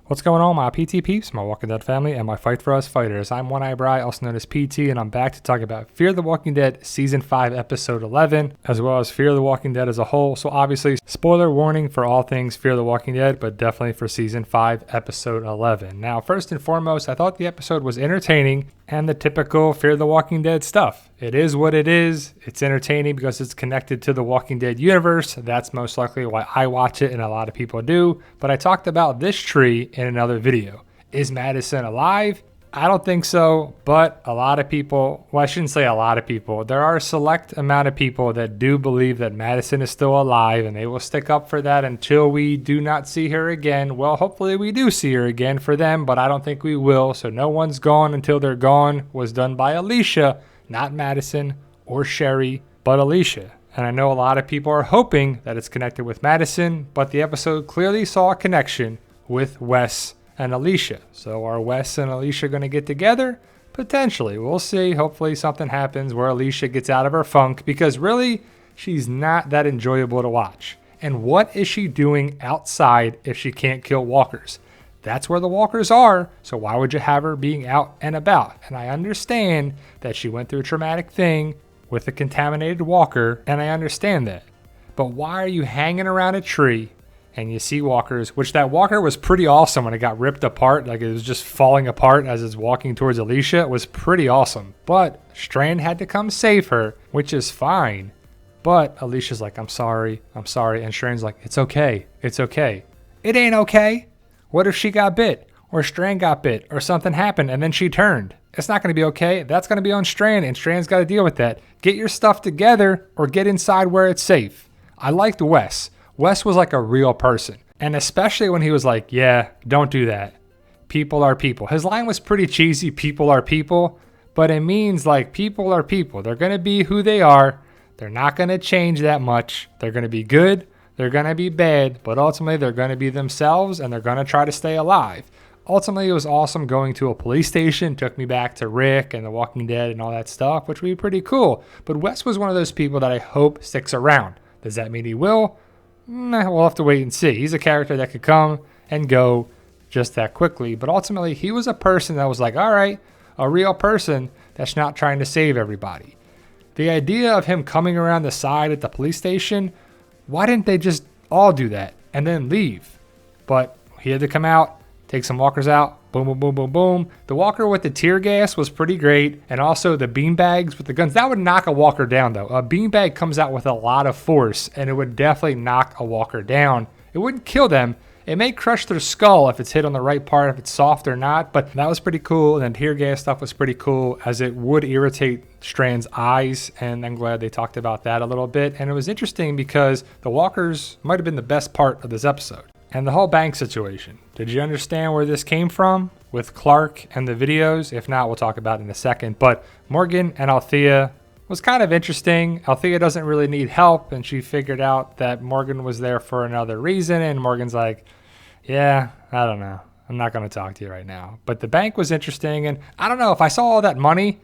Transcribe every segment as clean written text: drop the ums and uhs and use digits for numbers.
What's going on, my PT peeps, my Walking Dead family, and my Fight For Us fighters? I'm One Eye Bry, also known as PT, and I'm back to talk about Fear the Walking Dead Season 5, Episode 11, as well as Fear the Walking Dead as a whole. So obviously, spoiler warning for all things Fear the Walking Dead, but definitely for Season 5, Episode 11. Now, first and foremost, I thought the episode was entertaining and the typical Fear the Walking Dead stuff. It is what it is. It's entertaining because it's connected to the Walking Dead universe. That's most likely why I watch it and a lot of people do. But I talked about this tree in another video. Is Madison alive? I don't think so, but a lot of people, well, I shouldn't say a lot of people, there are a select amount of people that do believe that Madison is still alive, and they will stick up for that until we do not see her again. Well, hopefully we do see her again for them, but I don't think we will. So no one's gone until they're gone was done by Alicia, not Madison or Sherry, but Alicia. And I know a lot of people are hoping that it's connected with Madison, but the episode clearly saw a connection with Wes and Alicia. So are Wes and Alicia going to get together? Potentially. We'll see. Hopefully something happens where Alicia gets out of her funk, because really, she's not that enjoyable to watch. And what is she doing outside if she can't kill walkers? That's where the walkers are, so why would you have her being out and about? And I understand that she went through a traumatic thing with a contaminated walker, and I understand that. But why are you hanging around a tree and you see walkers, which that walker was pretty awesome when it got ripped apart, like it was just falling apart as it's walking towards Alicia. It was pretty awesome. But Strand had to come save her, which is fine. But Alicia's like, I'm sorry. And Strand's like, it's okay. It ain't okay. What if she got bit, or Strand got bit, or something happened and then she turned? It's not going to be okay. That's going to be on Strand, and Strand's got to deal with that. Get your stuff together or get inside where it's safe. I liked Wes. Wes was like a real person. And especially when he was like, yeah, don't do that. People are people. His line was pretty cheesy, people are people. But it means like people are people. They're going to be who they are. They're not going to change that much. They're going to be good. They're going to be bad. But ultimately, they're going to be themselves, and they're going to try to stay alive. Ultimately, it was awesome going to a police station. Took me back to Rick and The Walking Dead and all that stuff, which would be pretty cool. But Wes was one of those people that I hope sticks around. Does that mean he will? Nah, we'll have to wait and see. He's a character that could come and go just that quickly. But ultimately, he was a person that was like, all right, a real person that's not trying to save everybody. The idea of him coming around the side at the police station, why didn't they just all do that and then leave? But he had to come out, take some walkers out, boom, boom, boom, boom, boom. The walker with the tear gas was pretty great. And also the beanbags with the guns. That would knock a walker down, though. A beanbag comes out with a lot of force, and it would definitely knock a walker down. It wouldn't kill them. It may crush their skull if it's hit on the right part, if it's soft or not. But that was pretty cool. And the tear gas stuff was pretty cool, as it would irritate Strand's eyes. And I'm glad they talked about that a little bit. And it was interesting because the walkers might have been the best part of this episode. And the whole bank situation. Did you understand where this came from with Clark and the videos? If not, we'll talk about it in a second. But Morgan and Althea was kind of interesting. Althea doesn't really need help, and she figured out that Morgan was there for another reason. And Morgan's like, yeah, I don't know. I'm not going to talk to you right now. But the bank was interesting. And I don't know, if I saw all that money,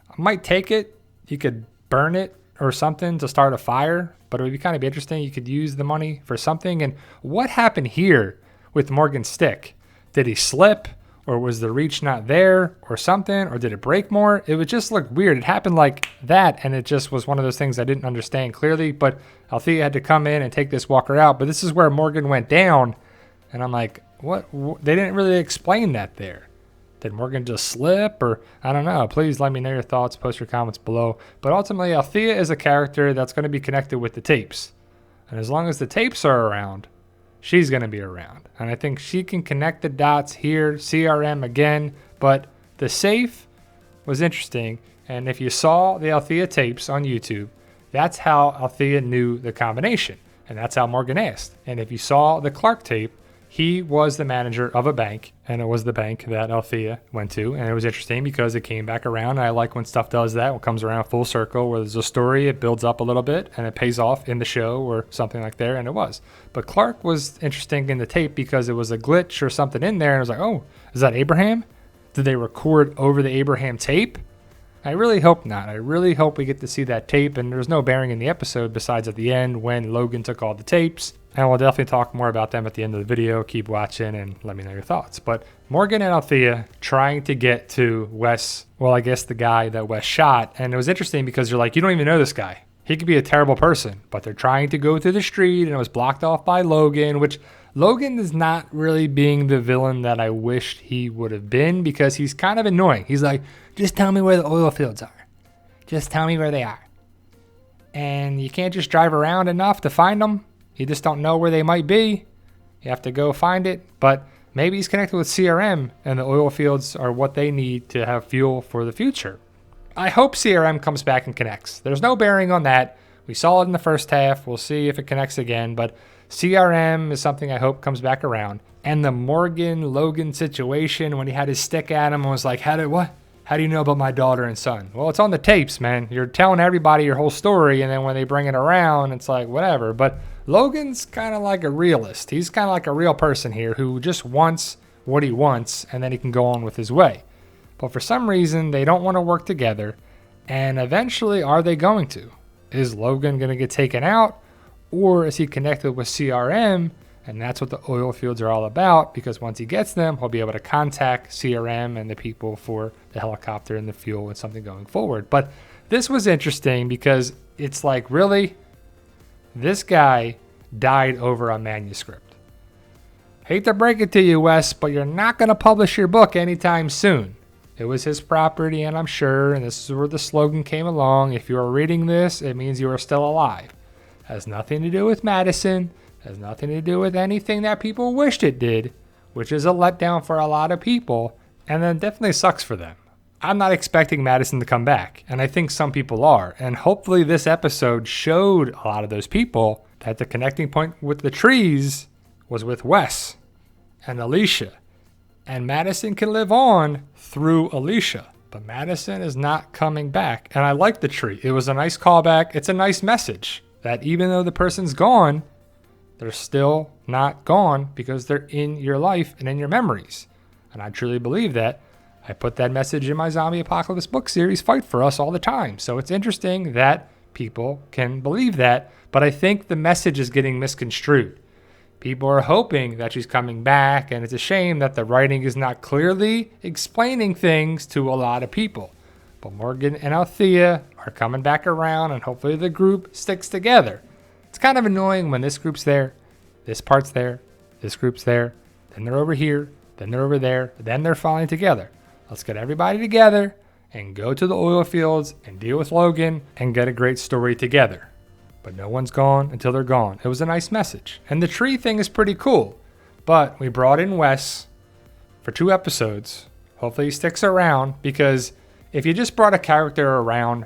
I might take it. You could burn it or something to start a fire. But it would be kind of interesting. You could use the money for something. And what happened here with Morgan's stick? Did he slip? Or was the reach not there or something? Or did it break more? It would just look weird. It happened like that, and it just was one of those things I didn't understand clearly. But Althea had to come in and take this walker out. But this is where Morgan went down. And I'm like, what? They didn't really explain that there. Did Morgan just slip? Or I don't know. Please let me know your thoughts. Post your comments below. But ultimately, Althea is a character that's going to be connected with the tapes. And as long as the tapes are around, she's going to be around. And I think she can connect the dots here. CRM again. But the safe was interesting. And if you saw the Althea tapes on YouTube, that's how Althea knew the combination. And that's how Morgan asked. And if you saw the Clark tape, he was the manager of a bank, and it was the bank that Althea went to. And it was interesting because it came back around. I like when stuff does that, when it comes around full circle, where there's a story, it builds up a little bit, and it pays off in the show or something like there, and it was. But Clark was interesting in the tape because it was a glitch or something in there, and I was like, oh, is that Abraham? Did they record over the Abraham tape? I really hope not. I really hope we get to see that tape, and there's no bearing in the episode besides at the end when Logan took all the tapes. And we'll definitely talk more about them at the end of the video. Keep watching and let me know your thoughts. But Morgan and Althea trying to get to Wes, well, I guess the guy that Wes shot. And it was interesting because you're like, you don't even know this guy. He could be a terrible person, but they're trying to go through the street and it was blocked off by Logan, which Logan is not really being the villain that I wished he would have been because he's kind of annoying. He's like, just tell me where the oil fields are. Just tell me where they are. And you can't just drive around enough to find them. You just don't know where they might be. You have to go find it. But maybe he's connected with CRM and the oil fields are what they need to have fuel for the future. I hope CRM comes back and connects. There's no bearing on that. We saw it in the first half. We'll see if it connects again. But CRM is something I hope comes back around. And the Morgan-Logan situation when he had his stick at him and was like, How do you know about my daughter and son? Well, it's on the tapes, man. You're telling everybody your whole story, and then when they bring it around, it's like, whatever. But Logan's kind of like a realist. He's kind of like a real person here who just wants what he wants, and then he can go on with his way. But for some reason, they don't want to work together, and eventually, are they going to? Is Logan going to get taken out, or is he connected with CRM? And that's what the oil fields are all about, because once he gets them, he'll be able to contact CRM and the people for the helicopter and the fuel and something going forward. But this was interesting because it's like, really? This guy died over a manuscript. Hate to break it to you, Wes, but you're not going to publish your book anytime soon. It was his property, and I'm sure, and this is where the slogan came along. If you are reading this, it means you are still alive. Has nothing to do with Madison. Has nothing to do with anything that people wished it did, which is a letdown for a lot of people, and then definitely sucks for them. I'm not expecting Madison to come back, and I think some people are, and hopefully this episode showed a lot of those people that the connecting point with the trees was with Wes and Alicia, and Madison can live on through Alicia, but Madison is not coming back, and I like the tree. It was a nice callback. It's a nice message that even though the person's gone, they're still not gone because they're in your life and in your memories. And I truly believe that. I put that message in my Zombie Apocalypse book series, Fight for Us, all the time. So it's interesting that people can believe that, but I think the message is getting misconstrued. People are hoping that she's coming back, and it's a shame that the writing is not clearly explaining things to a lot of people. But Morgan and Althea are coming back around, and hopefully the group sticks together. It's kind of annoying when this group's there, this part's there, this group's there, then they're over here, then they're over there, then they're falling together. Let's get everybody together and go to the oil fields and deal with Logan and get a great story together. But no one's gone until they're gone. It was a nice message. And the tree thing is pretty cool. But we brought in Wes for 2 episodes. Hopefully he sticks around, because if you just brought a character around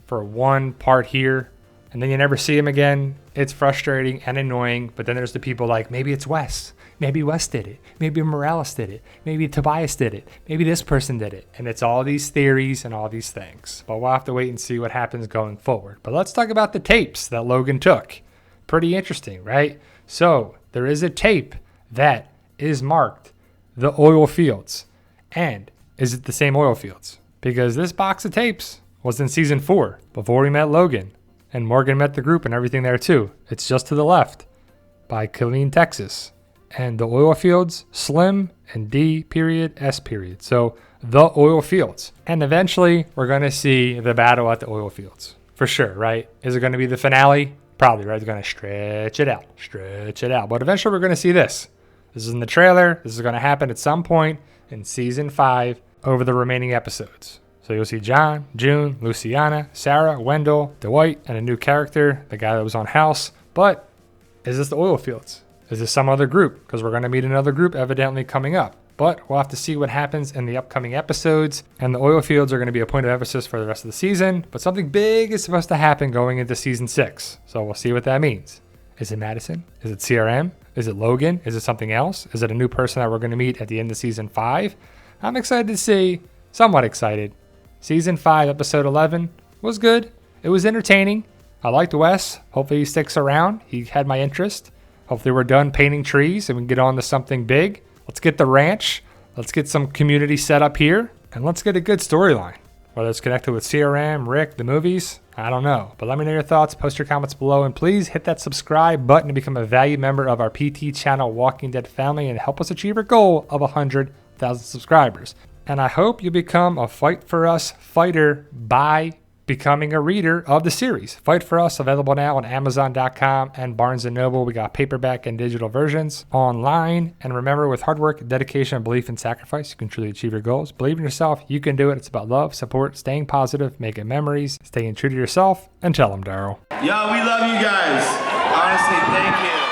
for one part here and then you never see him again, it's frustrating and annoying. But then there's the people like, maybe it's Wes. Maybe Wes did it. Maybe Morales did it. Maybe Tobias did it. Maybe this person did it. And it's all these theories and all these things. But we'll have to wait and see what happens going forward. But let's talk about the tapes that Logan took. Pretty interesting, right? So there is a tape that is marked the oil fields. And is it the same oil fields? Because this box of tapes was in season 4 before we met Logan. And Morgan met the group and everything there too. It's just to the left by Killeen, Texas. And the oil fields, Slim and D.S. So the oil fields. And eventually we're going to see the battle at the oil fields. For sure, right? Is it going to be the finale? Probably, right? They're going to stretch it out. But eventually we're going to see this. This is in the trailer. This is going to happen at some point in season 5 over the remaining episodes. So you'll see John, June, Luciana, Sarah, Wendell, Dwight, and a new character, the guy that was on House. But is this the oil fields? Is this some other group? Because we're going to meet another group evidently coming up. But we'll have to see what happens in the upcoming episodes. And the oil fields are going to be a point of emphasis for the rest of the season. But something big is supposed to happen going into season 6. So we'll see what that means. Is it Madison? Is it CRM? Is it Logan? Is it something else? Is it a new person that we're going to meet at the end of season 5? I'm excited to see. Somewhat excited. Season 5, episode 11 was good. It was entertaining. I liked Wes. Hopefully he sticks around. He had my interest. Hopefully we're done painting trees and we can get on to something big. Let's get the ranch. Let's get some community set up here. And let's get a good storyline. Whether it's connected with CRM, Rick, the movies, I don't know. But let me know your thoughts, post your comments below, and please hit that subscribe button to become a valued member of our PT channel Walking Dead family and help us achieve our goal of 100,000 subscribers. And I hope you become a Fight For Us fighter by becoming a reader of the series. Fight For Us, available now on Amazon.com and Barnes & Noble. We got paperback and digital versions online. And remember, with hard work, dedication, belief, and sacrifice, you can truly achieve your goals. Believe in yourself. You can do it. It's about love, support, staying positive, making memories, staying true to yourself, and tell them, Daryl. Yo, we love you guys. Honestly, thank you.